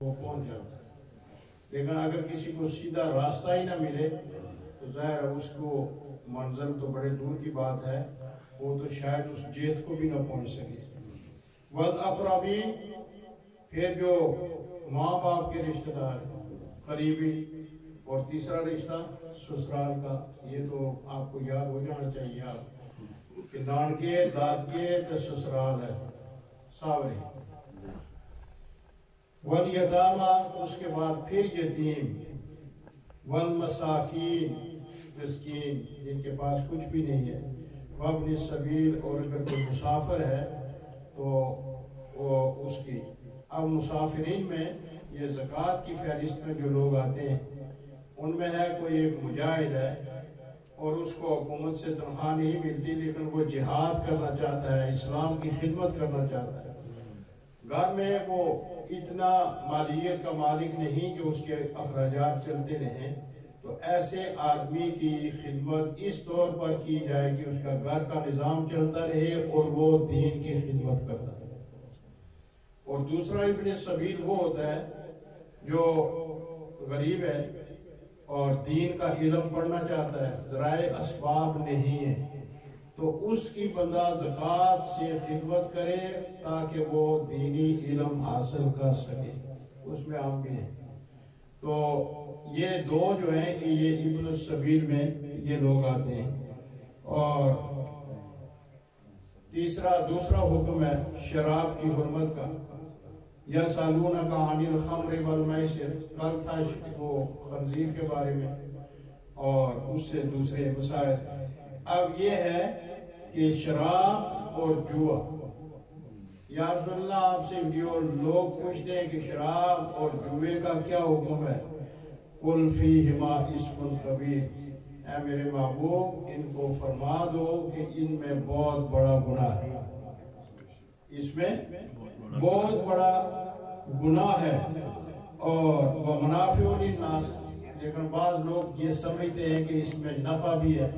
وہ پہنچ جاتا ہے. لیکن اگر کسی کو سیدھا راستہ ہی نہ ملے تو ظاہر ہے اس کو منزل تو بڑے دور کی بات ہے، وہ تو شاید اس جہت کو بھی نہ پہنچ سکے. والاقربین، پھر جو ماں باپ کے رشتہ دار قریبی، اور تیسرا رشتہ سسرال کا. یہ تو آپ کو یاد ہو جانا چاہیے آپ کہ نانکے دادکے تو سسرال ہے ساورے. والیتامہ، اس کے بعد پھر یتیم. والمساکین، مسکین جن کے پاس کچھ بھی نہیں ہے. وابن السبیل، اور اگر کوئی مسافر ہے تو وہ اس کی. اب مسافرین میں یہ زکوٰۃ کی فہرست میں جو لوگ آتے ہیں ان میں ہے کوئی ایک مجاہد ہے اور اس کو حکومت سے تنخواہ نہیں ملتی، لیکن وہ جہاد کرنا چاہتا ہے، اسلام کی خدمت کرنا چاہتا ہے. گھر میں وہ اتنا مالیت کا مالک نہیں کہ اس کے اخراجات چلتے رہیں، تو ایسے آدمی کی خدمت اس طور پر کی جائے کہ اس کا گھر کا نظام چلتا رہے اور وہ دین کی خدمت کرتا ہے. اور دوسرا ابن سبیل وہ ہوتا ہے جو غریب ہے اور دین کا علم پڑھنا چاہتا ہے، ذرائع اسباب نہیں ہے، تو اس کی بندہ زکوٰۃ سے خدمت کرے تاکہ وہ دینی علم حاصل کر سکے. اس میں آپ بھی ہیں. تو یہ دو جو ہیں یہ ابن السبیل میں یہ لوگ آتے ہیں. اور دوسرا حکم ہے شراب کی حرمت کا. یسألونک عن الخمر والمیسر، کل تھا وہ خنزیر کے بارے میں اور اس سے دوسرے مسائل. اب یہ ہے کہ شراب اور جوا. یا رسول اللہ آپ سے جو لوگ پوچھتے ہیں کہ شراب اور جوے کا کیا حکم ہے، قل فیہما اسم کبیر، اے میرے محبوب ان کو فرما دو کہ ان میں بہت بڑا گناہ ہے. اس میں بہت بڑا گناہ ہے. اور ومنافع للناس، لیکن بعض لوگ یہ سمجھتے ہیں کہ اس میں نفع بھی ہے،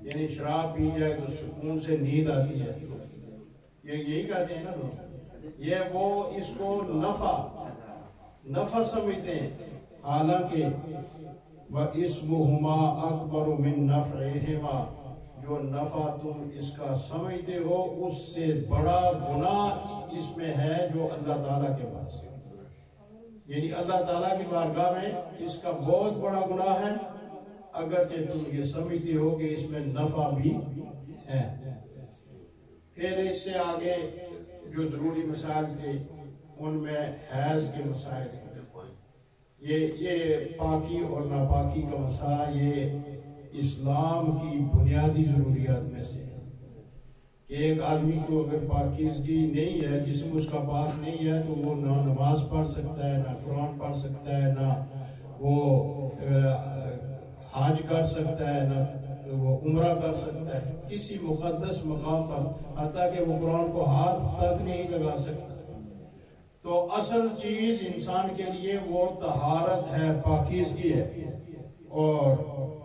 یعنی شراب پی جائے تو سکون سے نیند آتی ہے. یہی کہتے ہیں نا لوگ، یہ وہ اس کو نفع سمجھتے ہیں، حالانکہ وَإِسْمُهُمَا أَكْبَرُ مِن نَفْعِهِمَا، جو نفع تم اس کا سمجھتے ہو اس سے بڑا گناہ اس میں ہے جو اللہ تعالیٰ کے پاس ہے. یعنی اللہ تعالیٰ کی بارگاہ میں اس کا بہت بڑا گناہ ہے، اگرچہ تم یہ سمجھتے ہو کہ اس میں نفع بھی ہے. پھر اس سے آگے جو ضروری مسائل تھے ان میں حیض کے مسائل ہیں. یہ پاکی اور ناپاکی کا مسئلہ یہ اسلام کی بنیادی ضروریات میں سے ہے کہ ایک آدمی کو اگر پاکیزگی نہیں ہے، جسم اس کا پاک نہیں ہے، تو وہ نہ نماز پڑھ سکتا ہے، نہ قرآن پڑھ سکتا ہے، نہ وہ حج کر سکتا ہے، نہ وہ عمرہ کر سکتا ہے کسی مقدس مقام پر، حتیٰ کہ وہ قرآن کو ہاتھ تک نہیں لگا سکتا. تو اصل چیز انسان کے لیے وہ طہارت ہے، پاکیزگی ہے. اور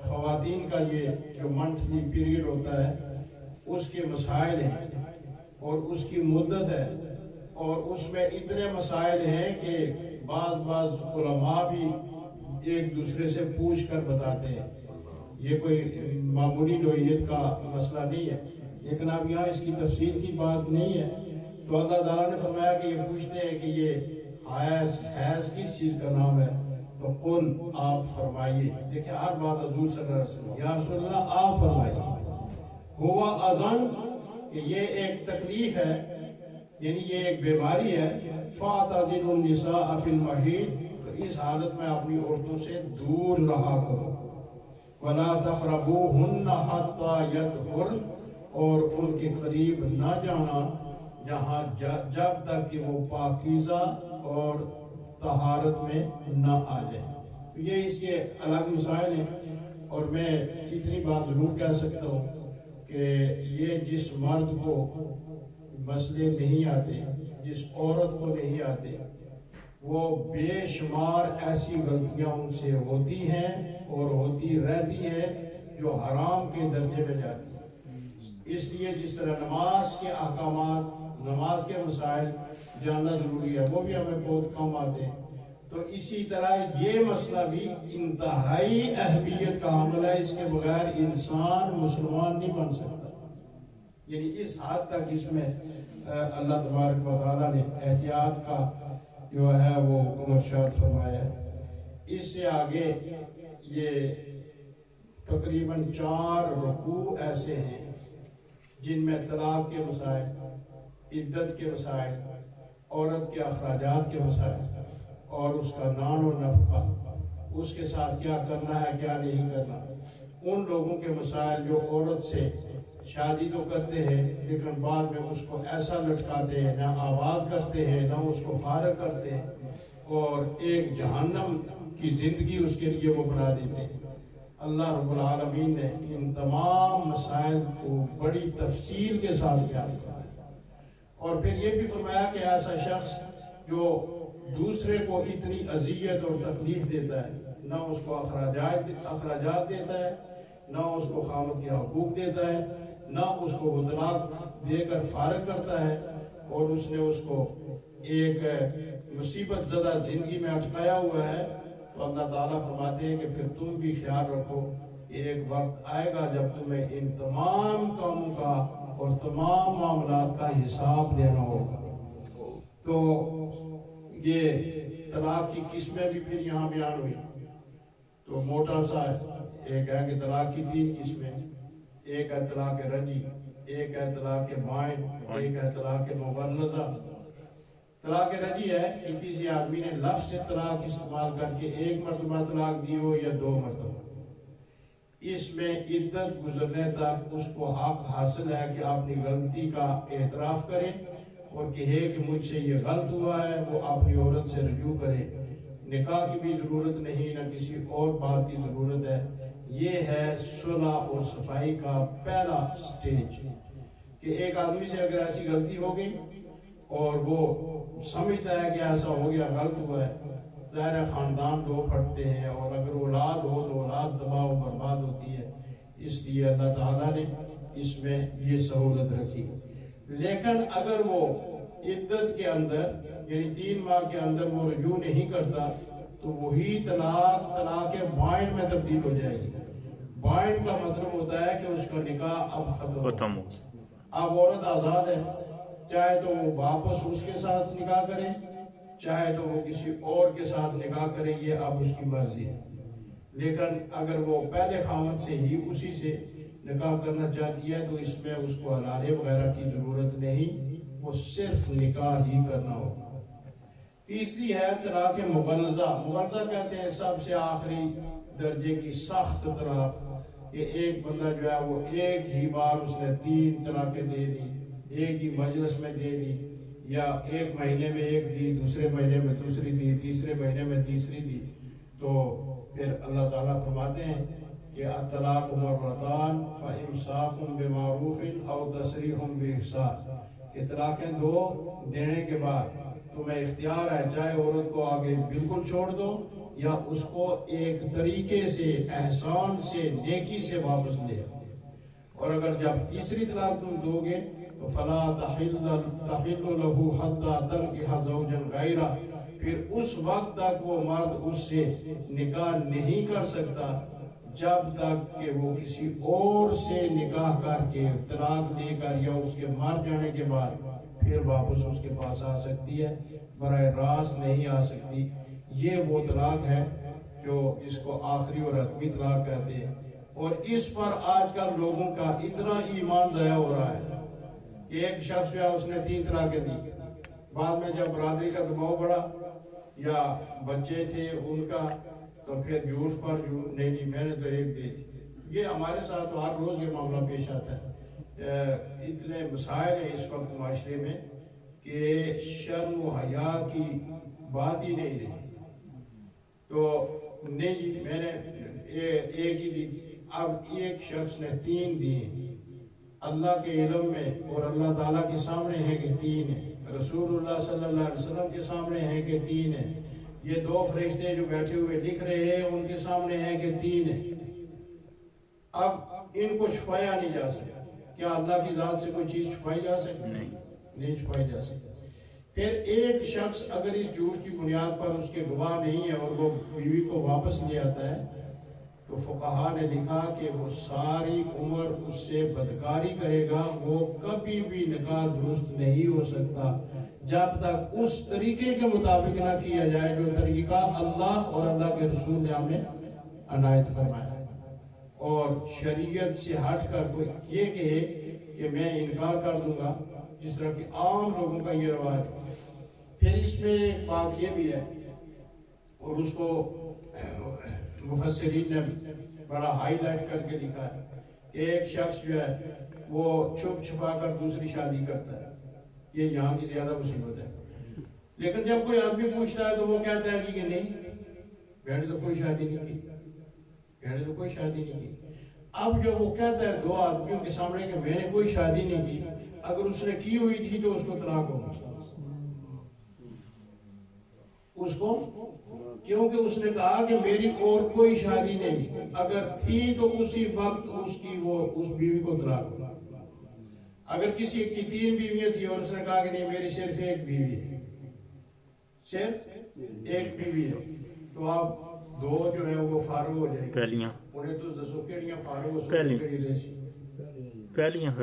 خواتین کا یہ جو منتھلی پیریڈ ہوتا ہے اس کے مسائل ہیں اور اس کی مدت ہے، اور اس میں اتنے مسائل ہیں کہ بعض علماء بھی ایک دوسرے سے پوچھ کر بتاتے ہیں. یہ کوئی معمولی نوعیت کا مسئلہ نہیں ہے، لیکن اب یہاں اس کی تفصیل کی بات نہیں ہے. تو اللہ تعالیٰ نے فرمایا کہ یہ پوچھتے ہیں کہ یہ حیض کس چیز کا نام ہے، تو قل آپ فرمائیے. دیکھیں ہر بات حضور صلی اللہ علیہ وسلم، یا رسول اللہ آپ فرمائیے. ہوا اذن، کہ یہ ایک تکلیف ہے، یعنی یہ ایک بیماری ہے. فاعتزلوا النساء فی المحیض، تو اس حالت میں اپنی عورتوں سے دور رہا کرو. ولا تقربوہن حتی یطہرن، اور ان کے قریب نہ جانا جہاں جب تک کہ وہ پاکیزہ اور طہارت میں نہ آ جائے. یہ اس کے الگ مسائل ہیں، اور میں اتنی بات ضرور کہہ سکتا ہوں کہ یہ جس مرد کو مسئلے نہیں آتے، جس عورت کو نہیں آتے، وہ بے شمار ایسی غلطیاں ان سے ہوتی ہیں اور ہوتی رہتی ہیں جو حرام کے درجے میں جاتی ہیں. اس لیے جس طرح نماز کے احکامات، نماز کے مسائل جاننا ضروری ہے، وہ بھی ہمیں بہت کم آتے ہیں. تو اسی طرح یہ مسئلہ بھی انتہائی اہمیت کا حامل ہے، اس کے بغیر انسان مسلمان نہیں بن سکتا۔ یعنی اس حد تک اس میں اللہ تبارک و تعالیٰ نے احتیاط کا جو ہے وہ حکم ارشاد فرمایا ہے۔ اس سے آگے یہ تقریباً 4 رکوع ایسے ہیں جن میں طلاق کے مسائل، عدت کے مسائل، عورت کے اخراجات کے مسائل اور اس کا نان و نفقہ، اس کے ساتھ کیا کرنا ہے کیا نہیں کرنا، ان لوگوں کے مسائل جو عورت سے شادی تو کرتے ہیں لیکن بعد میں اس کو ایسا لٹکاتے ہیں، نہ آباد کرتے ہیں نہ اس کو فارغ کرتے ہیں، اور ایک جہنم کی زندگی اس کے لیے وہ بنا دیتے ہیں۔ اللہ رب العالمین نے ان تمام مسائل کو بڑی تفصیل کے ساتھ بیان کیا، اور پھر یہ بھی فرمایا کہ ایسا شخص جو دوسرے کو اتنی اذیت اور تکلیف دیتا ہے، نہ اس کو اخراجات دیتا ہے، نہ اس کو خاوند کے حقوق دیتا ہے، نہ اس کو وہ طلاق دے کر فارغ کرتا ہے، اور اس نے اس کو ایک مصیبت زدہ زندگی میں اٹکایا ہوا ہے، تو اللہ تعالیٰ فرماتے ہیں کہ پھر تم بھی خیال رکھو کہ ایک وقت آئے گا جب تمہیں ان تمام کاموں کا اور تمام معاملات کا حساب دینا ہوگا۔ تو یہ طلاق کی قسمیں بھی پھر یہاں بیان ہوئی، تو موٹا سا ایک ہے کہ طلاق کی 3 قسمیں، ایک ہے طلاق رجعی، ایک ہے طلاق بائن، ایک ہے طلاق مغلظہ۔ طلاق رجعی ہے کہ کسی آدمی نے لفظ طلاق استعمال کر کے 1 مرتبہ طلاق دی ہو یا 2 مرتبہ، اس میں عدت گزرنے تک اس کو حق حاصل ہے کہ اپنی غلطی کا اعتراف کرے اور کہے کہ مجھ سے یہ غلط ہوا ہے، وہ اپنی عورت سے رجوع کرے، نکاح کی بھی ضرورت نہیں، نہ کسی اور بات کی ضرورت ہے۔ یہ ہے صلح اور صفائی کا پہلا سٹیج، کہ ایک آدمی سے اگر ایسی غلطی ہو گئی اور وہ سمجھتا ہے کہ ایسا ہو گیا، غلط ہوا ہے، ظاہر خاندان 2 پھٹتے ہیں، اور اگر اولاد ہو تو اولاد تباہ و برباد ہوتی ہے، اس لیے اللہ تعالیٰ نے اس میں یہ سہولت رکھی۔ لیکن اگر وہ عدت کے اندر یعنی 3 ماہ کے اندر وہ رجوع نہیں کرتا تو وہی طلاق بائن میں تبدیل ہو جائے گی۔ بائن کا مطلب ہوتا ہے کہ اس کا نکاح اب ختم ہو، اب عورت آزاد ہے، چاہے تو وہ واپس اس کے ساتھ نکاح کرے، چاہے تو وہ کسی اور کے ساتھ نکاح کرے، یہ اب اس کی مرضی ہے۔ لیکن اگر وہ پہلے خاوند سے ہی اسی سے نکاح کرنا چاہتی ہے تو اس میں اس کو حلالے وغیرہ کی ضرورت نہیں، وہ صرف نکاح ہی کرنا ہوگا۔ تیسری ہے طلاق مغلظہ۔ مغلظہ کہتے ہیں سب سے آخری درجے کی سخت طلاق، کہ ایک بندہ جو ہے وہ ایک ہی بار اس نے 3 طلاقیں دے دی، ایک ہی مجلس میں دے دی، یا ایک مہینے میں ایک دی، دوسرے مہینے میں دوسری دی، تیسرے مہینے میں تیسری دی، تو پھر اللہ تعالیٰ فرماتے ہیں کہ الطلاق مرتان فامساک بمعروف او تسریح باحسان، کہ طلاقیں 2 دینے کے بعد تمہیں اختیار ہے، چاہے عورت کو آگے بالکل چھوڑ دو یا اس کو ایک طریقے سے احسان سے نیکی سے واپس لے آؤ، اور اگر جب تیسری طلاق تم دو گے تو فلا تحل له حتى تنكح زوجا غیرہ، پھر اس وقت تک وہ مرد اس سے نکاح نہیں کر سکتا جب تک کہ وہ کسی اور سے نکاح کر کے طلاق لے کر یا اس کے مر جانے کے بعد پھر واپس اس کے پاس آ سکتی ہے، براہ راست نہیں آ سکتی۔ یہ وہ طلاق ہے جو اس کو آخری اور حتمی طلاق کہتے ہیں، اور اس پر آج کل لوگوں کا اتنا ایمان ضائع ہو رہا ہے کہ ایک شخص جو ہے اس نے 3 طلاقیں دی، بعد میں جب برادری کا دباؤ بڑھا یا بچے تھے ان کا تو پھر جھوٹ پر جھوٹ، نہیں میں نے تو 1 دی تھی۔ یہ ہمارے ساتھ ہر روز یہ معاملہ پیش آتا ہے۔ اتنے مسائل ہیں اس وقت معاشرے میں کہ شرم و حیا کی بات ہی نہیں رہی، تو نہیں جی میں نے 1 ہی دی تھی، اب ایک شخص نے 3 دی، اللہ کے علم میں اور اللہ تعالیٰ کے سامنے ہے کہ 3 ہیں، رسول اللہ صلی اللہ علیہ وسلم کے سامنے ہے کہ 3 ہیں، یہ 2 فرشتے جو بیٹھے ہوئے لکھ رہے ہیں ان کے سامنے ہے کہ 3 ہیں۔ اب ان کو چھپایا نہیں جا سکتا، کیا اللہ کی ذات سے کوئی چیز چھپائی جا سکتی؟ نہیں چھپائی جا سکتی۔ پھر ایک شخص اگر اس جھوٹ کی بنیاد پر اس کے گواہ نہیں ہے اور وہ بیوی کو واپس لے آتا ہے تو فقہا نے لکھا کہ وہ ساری عمر اس سے بدکاری کرے گا، وہ کبھی بھی نکاح درست نہیں ہو سکتا جب تک اس طریقے کے مطابق نہ کیا جائے جو طریقہ اللہ اور اللہ کے رسول نے ہمیں عنایت فرمایا۔ اور شریعت سے ہٹ کر کوئی یہ کہے کہ میں انکار کر دوں گا، جس طرح کہ عام لوگوں کا یہ رواج ہے۔ پھر اس میں ایک بات یہ بھی ہے، اور اس کو مفسرین نے بڑا ہائی لائٹ کر کے لکھا ہے کہ ایک شخص جو ہے وہ چھپ چھپا کر دوسری شادی کرتا ہے، یہ یہاں کی زیادہ مصیبت ہے۔ لیکن جب کوئی آدمی پوچھتا ہے تو وہ کہتا ہے کہ نہیں، میں نے تو کوئی شادی نہیں کی، میں نے تو کوئی شادی نہیں کی۔ اب جو وہ کہتا ہے دو آدمیوں کے سامنے کہ میں نے کوئی شادی نہیں کی، اگر اس نے کی ہوئی تھی تو اس کو طلاق ہوگی، اس کو، کیونکہ اس نے کہا کہ میری اور کوئی شادی نہیں، اگر تھی تو اسی وقت اس بیوی کو طلاق ہوگا۔ اگر کسی کی 3 بیویاں تھی اور اس نے کہا کہ نہیں میری صرف ایک بیوی ہے، صرف ایک بیوی ہے، تو آپ 2 جو ہے وہ فارغ ہو جائیں گے۔ پہلیاں انہیں تو دسو کیڑیاں فارغ ہو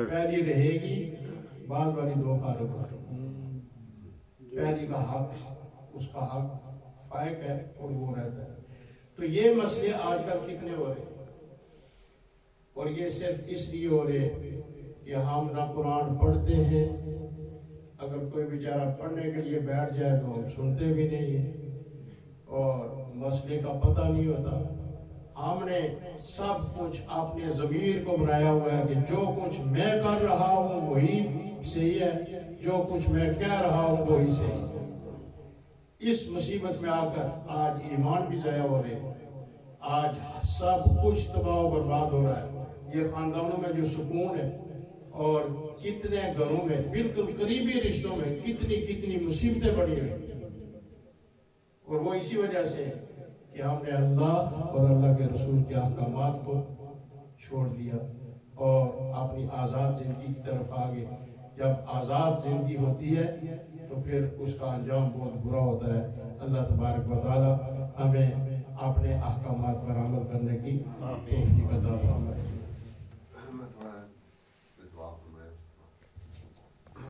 پہلی رہے گی، بعد والی 2 فارغ ہو جائیں۔ پہلی کا حق، اس کا حق فائق ہے اور وہ رہتا ہے۔ تو یہ مسئلے آج کل کتنے ہو رہے ہیں، اور یہ صرف اس لیے ہو رہے کہ ہم نہ قرآن پڑھتے ہیں، اگر کوئی بیچارہ پڑھنے کے لیے بیٹھ جائے تو ہم سنتے بھی نہیں ہیں، اور مسئلے کا پتہ نہیں ہوتا۔ ہم نے سب کچھ اپنے ضمیر کو بنایا ہوا ہے کہ جو کچھ میں کر رہا ہوں وہی صحیح ہے، جو کچھ میں کہہ رہا ہوں وہی صحیح ہے۔ اس مصیبت میں آ کر آج ایمان بھی ضائع ہو رہے ہیں، آج سب کچھ تباہ و برباد ہو رہا ہے۔ یہ خاندانوں میں جو سکون ہے، اور کتنے گھروں میں بالکل قریبی رشتوں میں کتنی مصیبتیں بڑھی ہوئی، اور وہ اسی وجہ سے کہ ہم نے اللہ اور اللہ کے رسول کے احکامات کو چھوڑ دیا اور اپنی آزاد زندگی کی طرف آگے۔ جب آزاد زندگی ہوتی ہے تو پھر اس کا انجام بہت برا ہوتا ہے۔ اللہ تبارک و تعالی ہمیں اپنے احکامات پر عمل کرنے کی توفیق عطا فرمائے۔